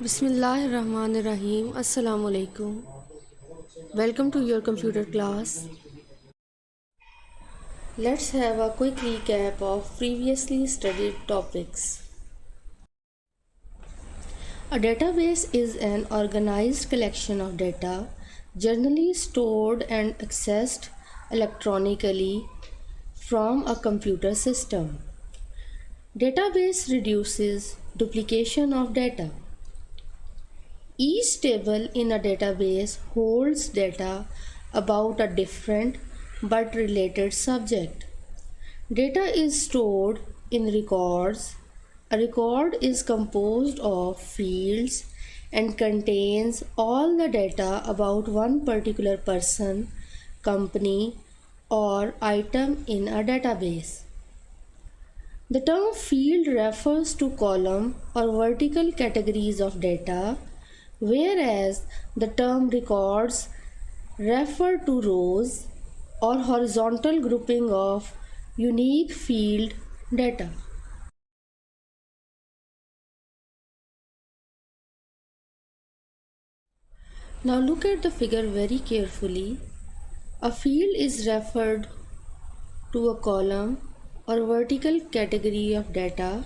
Bismillahirrahmanirrahim. Assalamu alaikum. Welcome to your computer class. Let's have a quick recap of previously studied topics. A database is an organized collection of data generally stored and accessed electronically from a computer system. Database reduces duplication of data. Each table in a database holds data about a different but related subject. Data is stored in records. A record is composed of fields and contains all the data about one particular person, company, or item in a database. The term field refers to column or vertical categories of data, whereas the term records refer to rows or horizontal grouping of unique field data. Now look at the figure very carefully. A field is referred to a column or vertical category of data,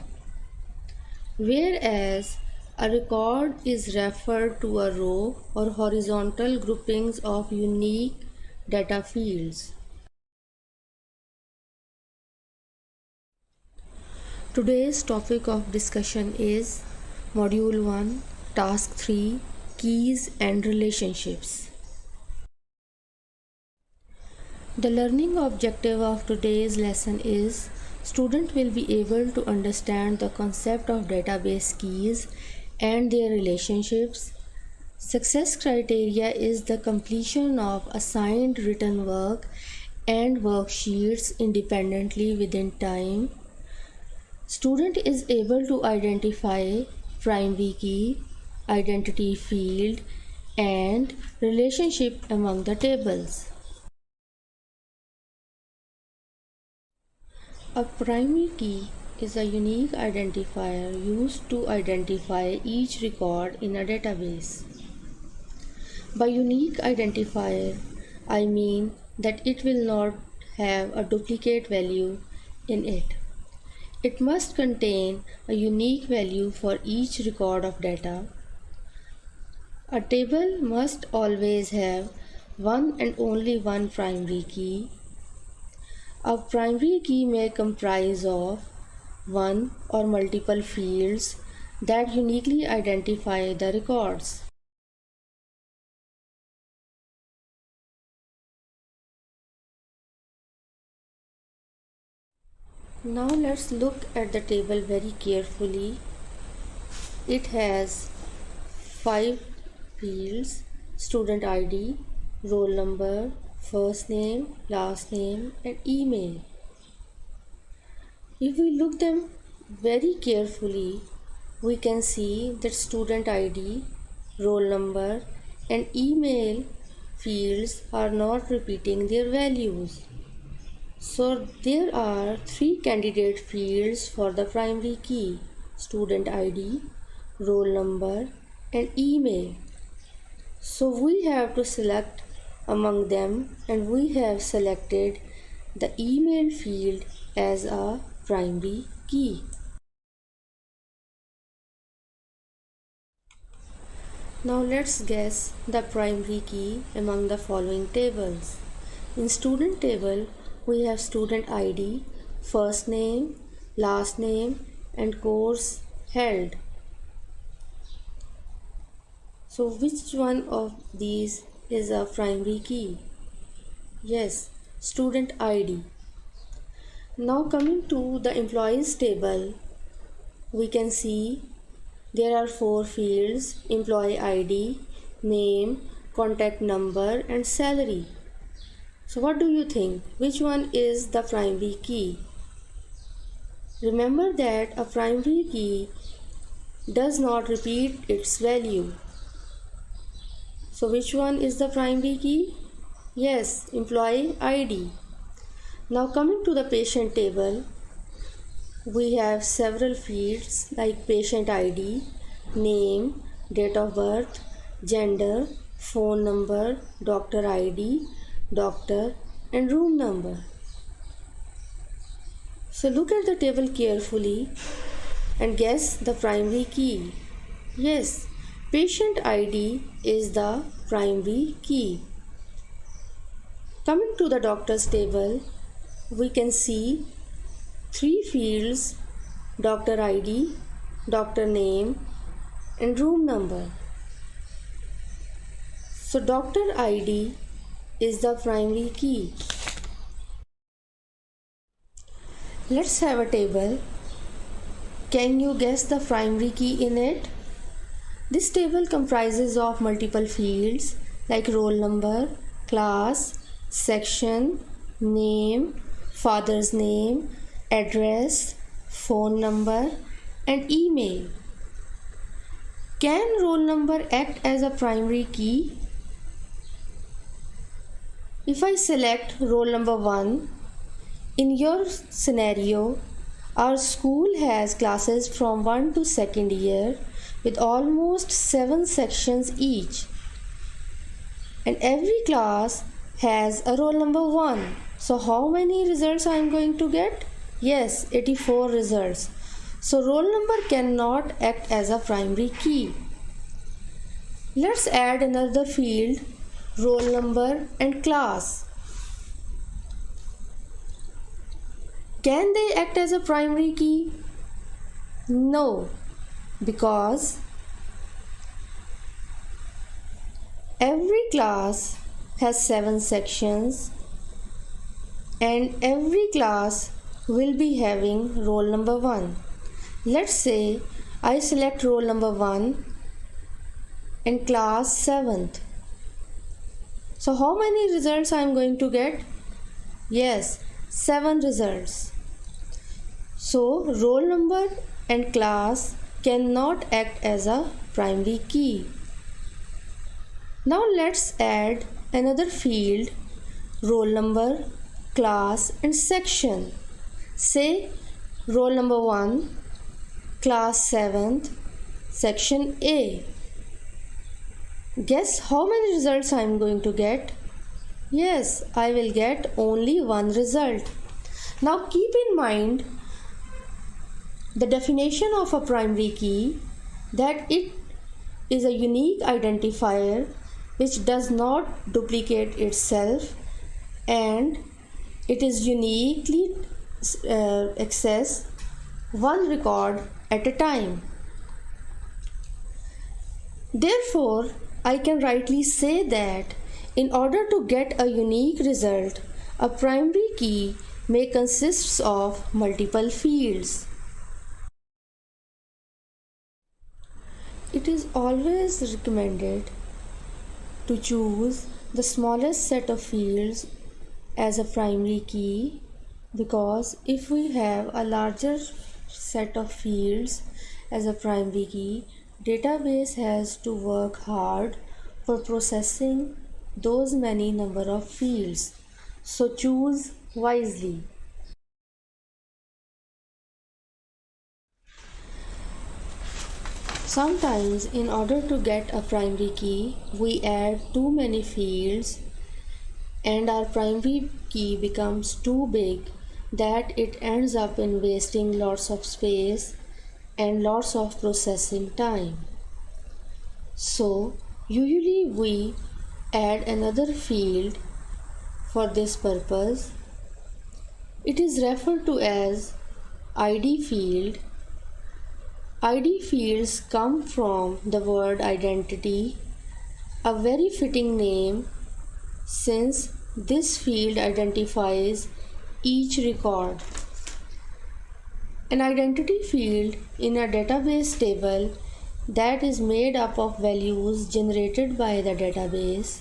whereas a record is referred to a row or horizontal groupings of unique data fields. Today's topic of discussion is Module 1, Task 3, Keys and Relationships. The learning objective of today's lesson is student will be able to understand the concept of database keys and their relationships. Success criteria is the completion of assigned written work and worksheets independently within time. Student is able to identify primary key, identity field, and relationship among the tables. A primary key is a unique identifier used to identify each record in a database. By unique identifier, I mean that it will not have a duplicate value in it. It must contain a unique value for each record of data. A table must always have one and only one primary key. A primary key may comprise of one or multiple fields that uniquely identify the records. Now let's look at the table very carefully. It has 5 fields: student ID, roll number, first name, last name, and email. If we look them very carefully, we can see that student ID, roll number, and email fields are not repeating their values. So there are 3 candidate fields for the primary key: student ID, roll number, and email. So we have to select among them, and we have selected the email field as a primary key. Now let's guess the primary key among the following tables. In student table, we have student ID, first name, last name, and course held. So which one of these is a primary key? Yes, student ID. Now coming to the employees table, we can see there are 4 fields: employee ID, name, contact number, and salary. So what do you think? Which one is the primary key? Remember that a primary key does not repeat its value. So which one is the primary key? Yes, employee ID. Now coming to the patient table, we have several fields like patient ID, name, date of birth, gender, phone number, doctor ID, doctor, and room number. So look at the table carefully and guess the primary key. Yes, patient ID is the primary key. Coming to the doctor's table, we can see three fields: doctor ID, doctor name, and room number. So doctor ID is the primary key. Let's have a table. Can you guess the primary key in it? This table comprises of multiple fields like roll number, class, section, name, father's name, address, phone number, and email. Can roll number act as a primary key? If I select roll number 1, in your scenario, our school has classes from 1 to 2nd year with almost 7 sections each. And every class has a roll number 1. So how many results I am going to get? Yes, 84 results. So roll number cannot act as a primary key. Let's add another field, roll number and class. Can they act as a primary key? No, because every class has 7 sections and every class will be having roll number 1. Let's say I select roll number 1 and class 7th. So how many results I am going to get? Yes, 7 results. So roll number and class cannot act as a primary key. Now let's add another field, roll number, class, and section. Say roll number 1, class 7th, section A. Guess how many results I am going to get? Yes, I will get only 1 result. Now keep in mind the definition of a primary key, that it is a unique identifier which does not duplicate itself and it is uniquely access one record at a time. Therefore, I can rightly say that in order to get a unique result, a primary key may consist of multiple fields. It is always recommended to choose the smallest set of fields as a primary key, because if we have a larger set of fields as a primary key, database has to work hard for processing those many number of fields. So choose wisely. Sometimes in order to get a primary key, we add too many fields and our primary key becomes too big that it ends up in wasting lots of space and lots of processing time. So usually we add another field for this purpose. It is referred to as ID field. ID fields come from the word identity, a very fitting name since this field identifies each record. An identity field in a database table that is made up of values generated by the database.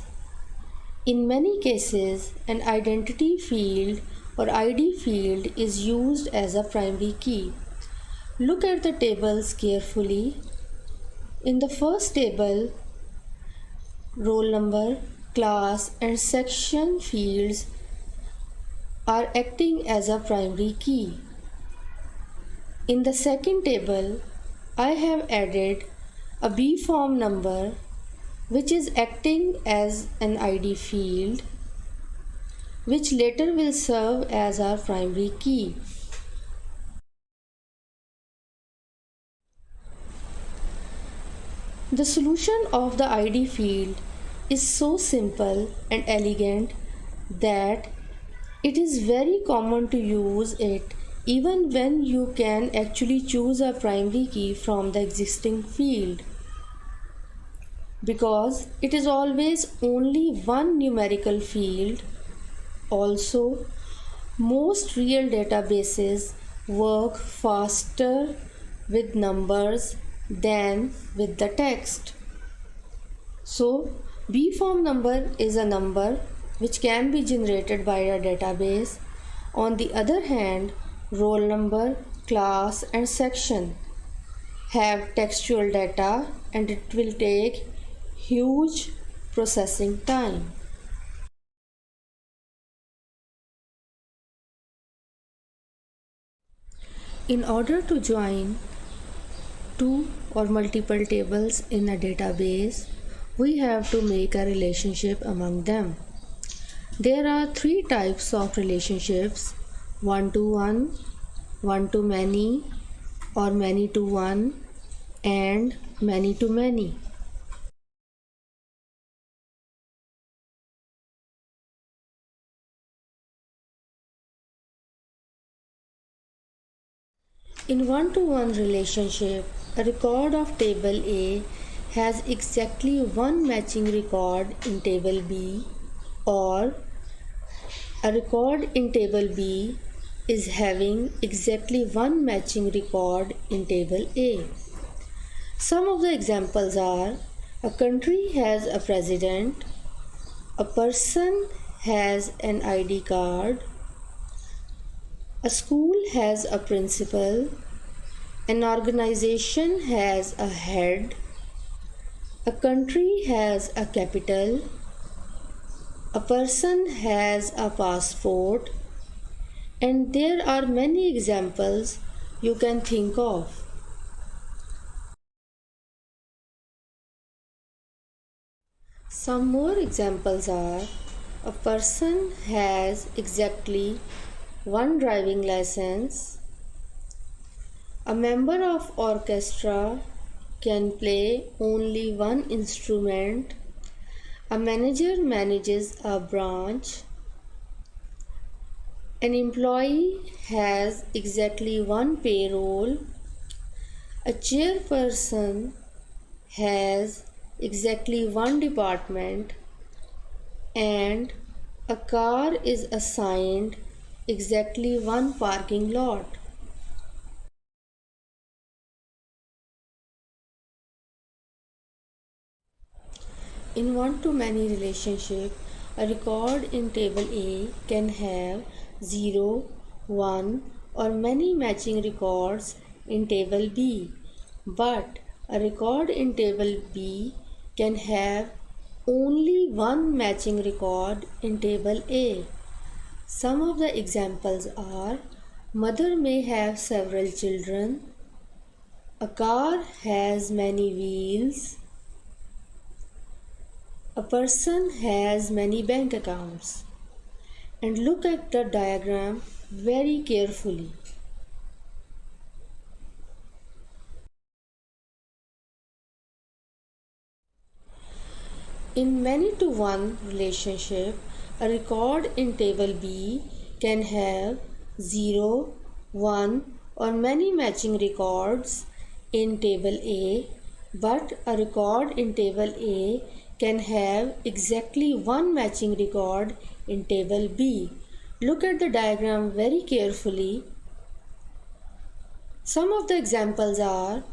In many cases, an identity field or ID field is used as a primary key. Look at the tables carefully. In the first table, roll number, class, and section fields are acting as a primary key. In the second table, I have added a B form number which is acting as an ID field which later will serve as our primary key. The solution of the ID field is so simple and elegant that it is very common to use it even when you can actually choose a primary key from the existing field, because it is always only one numerical field. Also, most real databases work faster with numbers than with the text. So, B form number is a number which can be generated by a database. On the other hand, roll number, class, and section have textual data and it will take huge processing time. In order to join two or multiple tables in a database, we have to make a relationship among them. There are three types of relationships: one to one, one to many, or many to one, and many to many. In one to one relationship, a record of table A has exactly one matching record in table B, or a record in table B is having exactly one matching record in table A. Some of the examples are: a country has a president, a person has an ID card, a school has a principal, an organization has a head, a country has a capital, a person has a passport, and there are many examples you can think of. Some more examples are: a person has exactly one driving license, a member of orchestra can play only one instrument, a manager manages a branch, an employee has exactly one payroll, a chairperson has exactly one department, and a car is assigned exactly one parking lot. In one to many relationship, a record in table A can have 0, 1, or many matching records in table B, but a record in table B can have only one matching record in table A. Some of the examples are: mother may have several children, a car has many wheels, a person has many bank accounts. And look at the diagram very carefully. In many to one relationship, a record in table B can have 0, 1, or many matching records in table A, but a record in table A can have exactly one matching record in table B. Look at the diagram very carefully. Some of the examples are: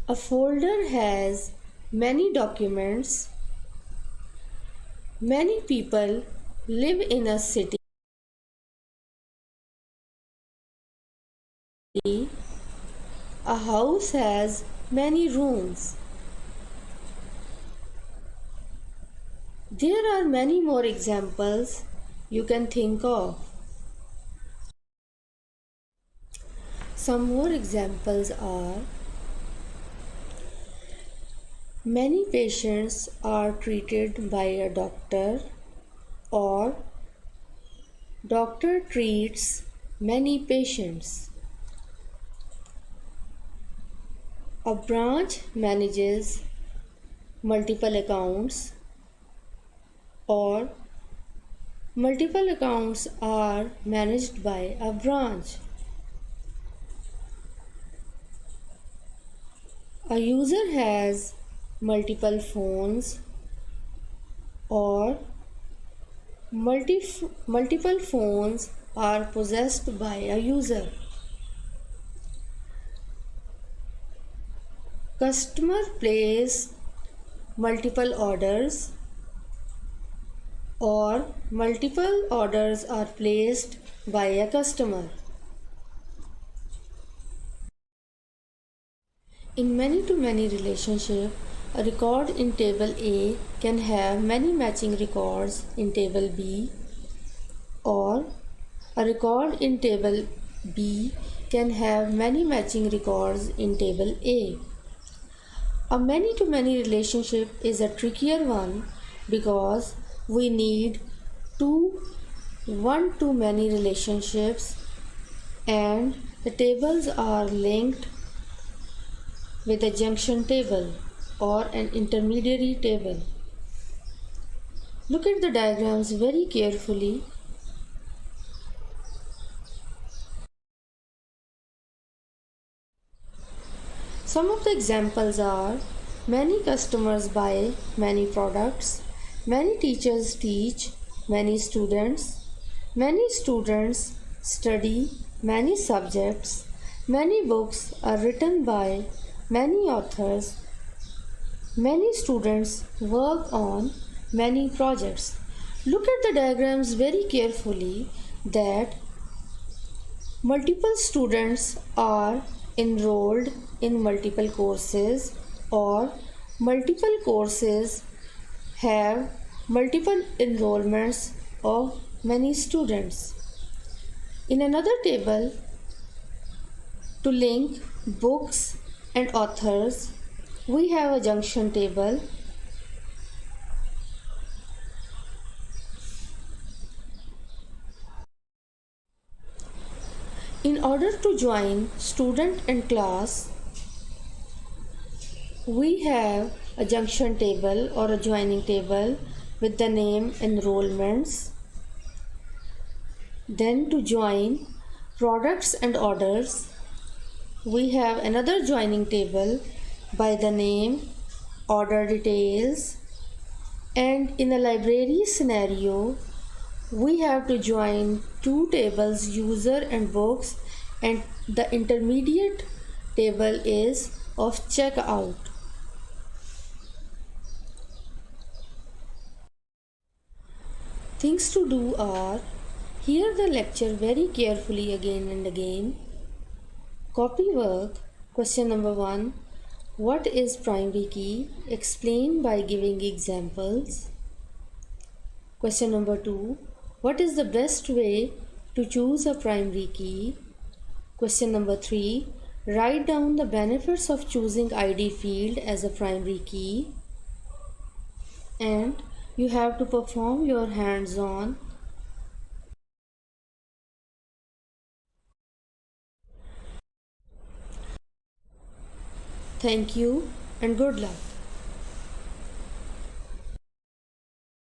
a folder has many documents, many people live in a city, a house has many rooms. There are many more examples you can think of. Some more examples are: Many patients are treated by a doctor, or doctor treats many patients. A branch manages multiple accounts, or multiple accounts are managed by a branch. A user has multiple phones, or multiple phones are possessed by a user. Customer place multiple orders, or multiple orders are placed by a customer. In many-to-many relationship, a record in table A can have many matching records in table B, or a record in table B can have many matching records in table A. A many-to-many relationship is a trickier one because we need two one-to-many relationships, and the tables are linked with a junction table or an intermediary table. Look at the diagrams very carefully. Some of the examples are: many customers buy many products, many teachers teach many students study many subjects, many books are written by many authors, many students work on many projects. Look at the diagrams very carefully that multiple students are enrolled in multiple courses, or multiple courses have multiple enrollments of many students. In another table, to link books and authors, we have a junction table. In order to join student and class, we have a junction table or a joining table with the name enrollments. Then to join products and orders, we have another joining table by the name order details. And in a library scenario, we have to join two tables, user and books, and the intermediate table is of checkout. Things to do are: hear the lecture very carefully again and again. Copy work. Question number 1. What is primary key? Explain by giving examples. Question number 2. What is the best way to choose a primary key? Question number 3. Write down the benefits of choosing ID field as a primary key. And you have to perform your hands-on. Thank you and good luck.